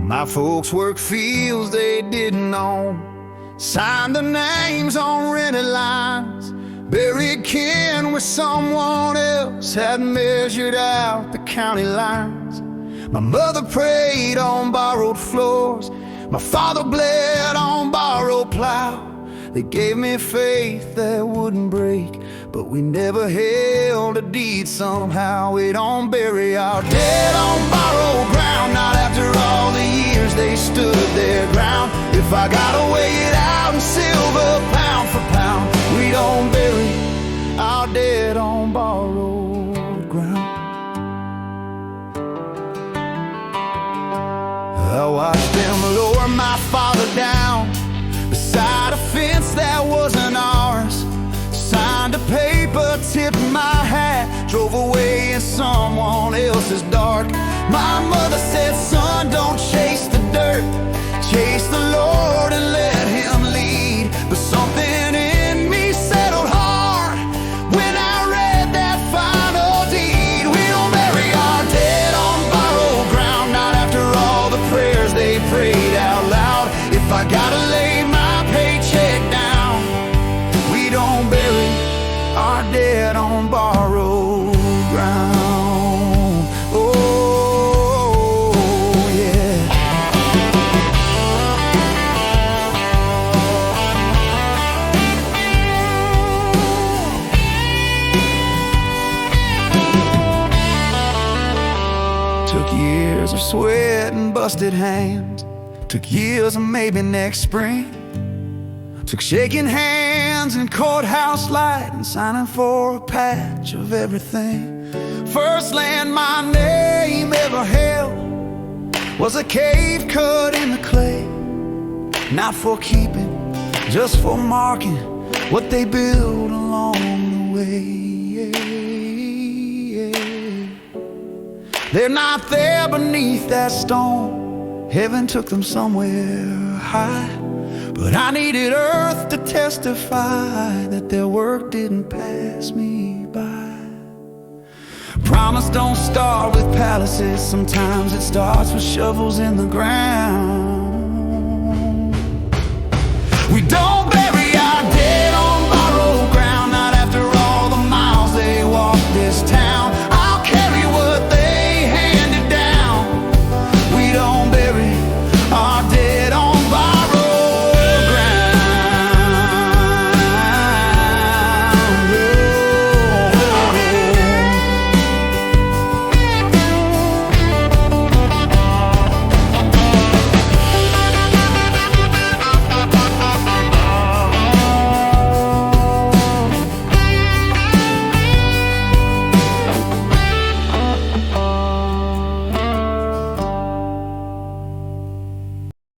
My folks worked fields they didn't own, signed their names on rented lines, buried kin with someone else, had measured out the county lines. My mother prayed on borrowed floors, my father bled on borrowed plow. They gave me faith that wouldn't break, but we never held a deed somehow. We don't bury our dead on borrowed ground, not after all the years they stood their ground. If I gotta weigh it out in silver pound for pound, we don't bury our dead on borrowed ground. I watched them lower my father down beside a fence that wasn't ours, signed a paper, tipped my hat, drove away in someone else's dark. My mother said, son, don't chase the dirt, chase the Lord and let him lead. But something in me settled hard when I read that final deed. We don't bury our dead on borrowed ground, not after all the prayers they prayed out loud. If I gotta lay my paycheck down, we don't bury our dead on borrowed ground. Oh, yeah. Took years of sweat and busted hands, took years of maybe next spring, took shaking hands in courthouse light and signing for a patch of everything. First land my name ever held was a cave cut in the clay, not for keeping, just for marking what they built along the way. They're not there beneath that stone, heaven took them somewhere high. But I needed earth to testify that their work didn't pass me by. Promise don't start with palaces, sometimes it starts with shovels in the ground. We don't